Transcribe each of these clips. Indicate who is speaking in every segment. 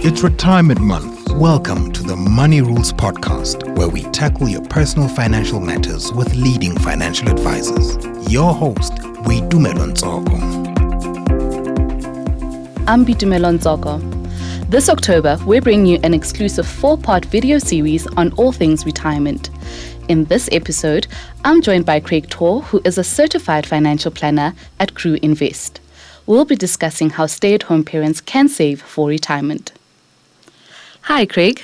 Speaker 1: It's retirement month. Welcome to the Money Rules podcast, where we tackle your personal financial matters with leading financial advisors. Your host, Boitumelo Ntsoko.
Speaker 2: I'm Boitumelo Ntsoko. This October, we're bringing you an exclusive 4-part video series on all things retirement. In this episode, I'm joined by Torr, who is a certified financial planner at Crue Invest. We'll be discussing how stay-at-home parents can save for retirement. Hi, Craig.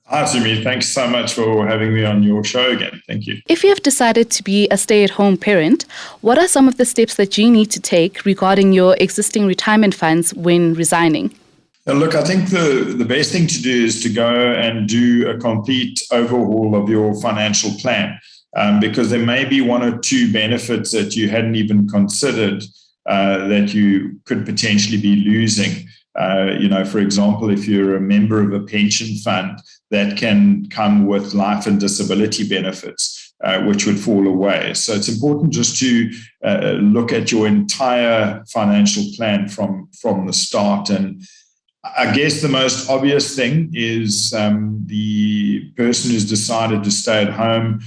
Speaker 3: Hi, Sumi. Thanks so much for having me on your show again. Thank you.
Speaker 2: If you have decided to be a stay-at-home parent, what are some of the steps that you need to take regarding your existing retirement funds when resigning?
Speaker 3: Look, I think the best thing to do is to go and do a complete overhaul of your financial plan, because there may be one or two benefits that you hadn't even considered that you could potentially be losing. For example, if you're a member of a pension fund, that can come with life and disability benefits, which would fall away. So it's important just to look at your entire financial plan from the start. And I guess the most obvious thing is the person who's decided to stay at home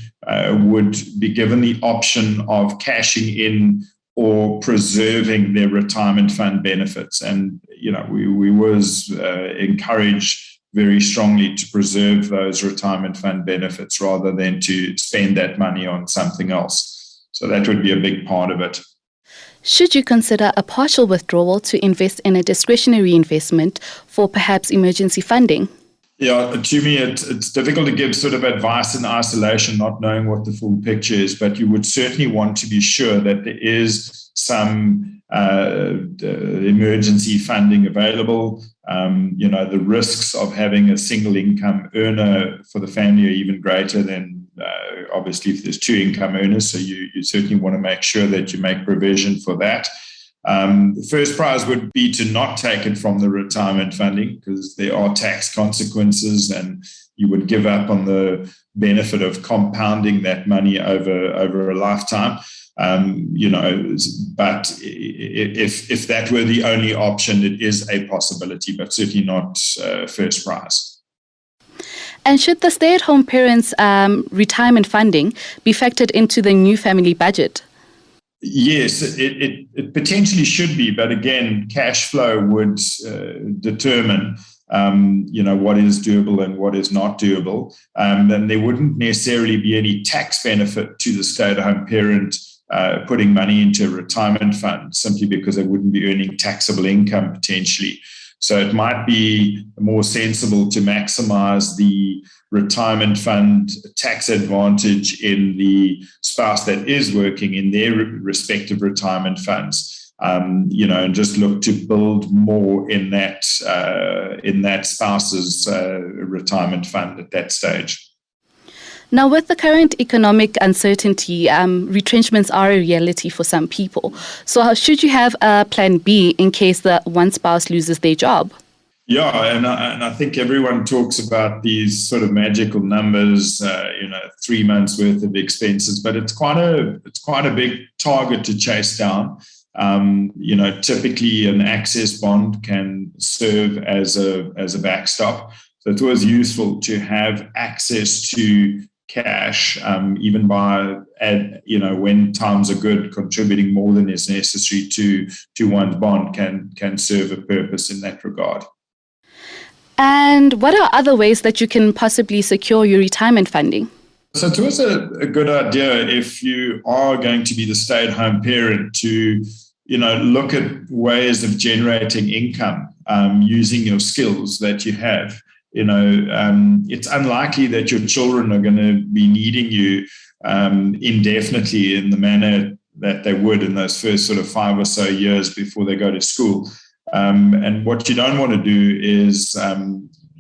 Speaker 3: would be given the option of cashing in or preserving their retirement fund benefits. And, we always encourage very strongly to preserve those retirement fund benefits rather than to spend that money on something else. So that would be a big part of it.
Speaker 2: Should you consider a partial withdrawal to invest in a discretionary investment for perhaps emergency funding?
Speaker 3: Yeah, to me, it's difficult to give sort of advice in isolation, not knowing what the full picture is, but you would certainly want to be sure that there is some emergency funding available. The risks of having a single income earner for the family are even greater than obviously if there's two income earners. So you certainly want to make sure that you make provision for that. The first prize would be to not take it from the retirement funding, because there are tax consequences and you would give up on the benefit of compounding that money over a lifetime. But if that were the only option, it is a possibility, but certainly not first prize.
Speaker 2: And should the stay-at-home parents' retirement funding be factored into the new family budget?
Speaker 3: Yes, it potentially should be, but again, cash flow would determine, what is doable and what is not doable. And there wouldn't necessarily be any tax benefit to the stay-at-home parent putting money into a retirement fund, simply because they wouldn't be earning taxable income potentially. So it might be more sensible to maximize the retirement fund tax advantage in the spouse that is working in their respective retirement funds, and just look to build more in that spouse's retirement fund at that stage.
Speaker 2: Now, with the current economic uncertainty, retrenchments are a reality for some people. So should you have a plan B in case the one spouse loses their job?
Speaker 3: Yeah, and I think everyone talks about these sort of magical numbers, 3 months worth of expenses, but it's quite a big target to chase down. Typically an access bond can serve as a backstop. So it's always useful to have access to cash, even by, when times are good, contributing more than is necessary to one's bond can serve a purpose in that regard.
Speaker 2: And what are other ways that you can possibly secure your retirement funding?
Speaker 3: So it's always a good idea, if you are going to be the stay-at-home parent, to look at ways of generating income using your skills that you have. It's unlikely that your children are going to be needing you indefinitely in the manner that they would in those first sort of 5 or so years before they go to school. And what you don't want to do is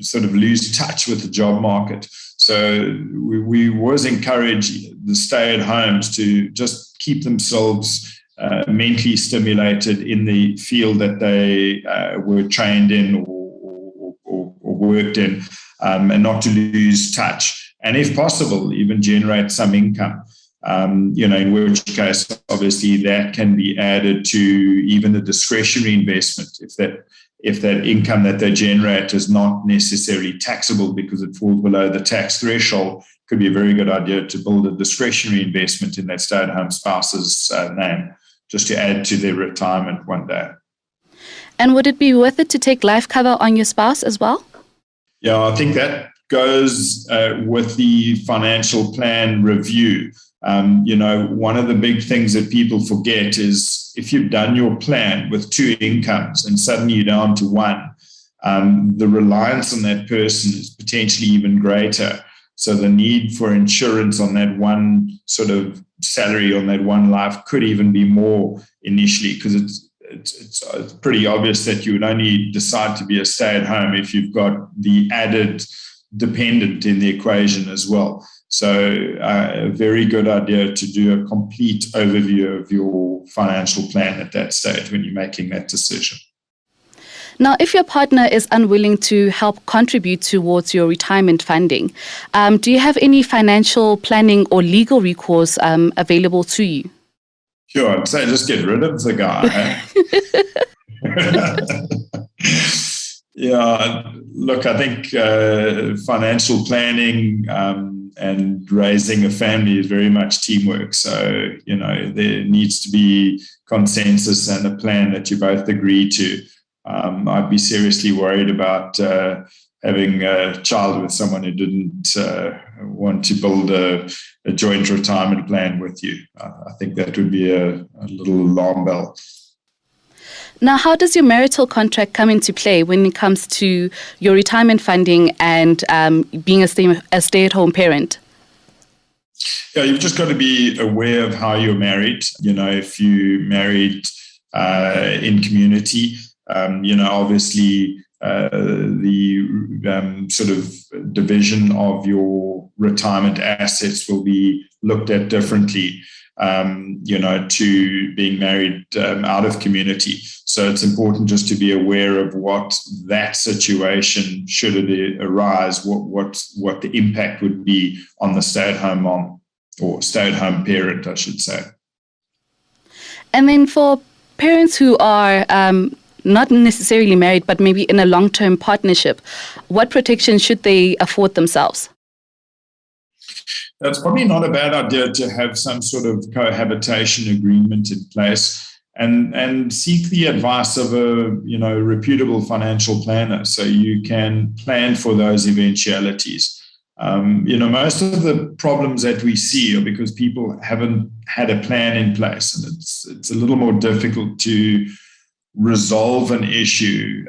Speaker 3: sort of lose touch with the job market. So we always encourage the stay-at-homes to just keep themselves mentally stimulated in the field that they were trained in or worked in, and not to lose touch. And if possible, even generate some income. In which case, obviously, that can be added to even the discretionary investment if that income that they generate is not necessarily taxable because it falls below the tax threshold, it could be a very good idea to build a discretionary investment in that stay-at-home spouse's name, just to add to their retirement one day.
Speaker 2: And would it be worth it to take life cover on your spouse as well?
Speaker 3: Yeah, I think that goes with the financial plan review. One of the big things that people forget is if you've done your plan with two incomes and suddenly you're down to one, the reliance on that person is potentially even greater. So the need for insurance on that one sort of salary on that one life could even be more initially, because it's pretty obvious that you would only decide to be a stay-at-home if you've got the added dependent in the equation as well. So a very good idea to do a complete overview of your financial plan at that stage when you're making that decision.
Speaker 2: Now, if your partner is unwilling to help contribute towards your retirement funding, do you have any financial planning or legal recourse available to you?
Speaker 3: Sure, I'd say just get rid of the guy. Yeah, look, I think financial planning and raising a family is very much teamwork. So, there needs to be consensus and a plan that you both agree to. I'd be seriously worried about having a child with someone who didn't want to build a joint retirement plan with you. I think that would be a little alarm bell.
Speaker 2: Now, how does your marital contract come into play when it comes to your retirement funding and being a stay-at-home parent?
Speaker 3: Yeah, you've just got to be aware of how you're married. If you married in community, obviously the sort of division of your retirement assets will be looked at differently, to being married out of community. So it's important just to be aware of what that situation, should it arise, what the impact would be on the stay-at-home mom or stay-at-home parent, I should say.
Speaker 2: And then for parents who are not necessarily married, but maybe in a long-term partnership, what protection should they afford themselves?
Speaker 3: It's probably not a bad idea to have some sort of cohabitation agreement in place and seek the advice of a reputable financial planner so you can plan for those eventualities. Most of the problems that we see are because people haven't had a plan in place, and it's a little more difficult to resolve an issue,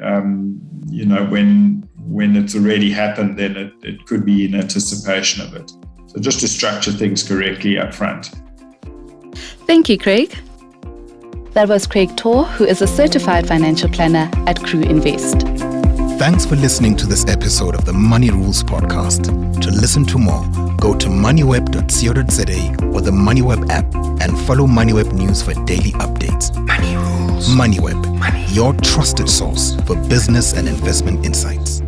Speaker 3: when it's already happened, then it could be in anticipation of it. So just to structure things correctly up front.
Speaker 2: Thank you, Craig. That was Craig Torr, who is a certified financial planner at Crue Invest.
Speaker 1: Thanks for listening to this episode of the Money Rules podcast. To listen to more, go to moneyweb.co.za or the Moneyweb app and follow Moneyweb News for daily updates. Money Rules. Moneyweb, your trusted source for business and investment insights.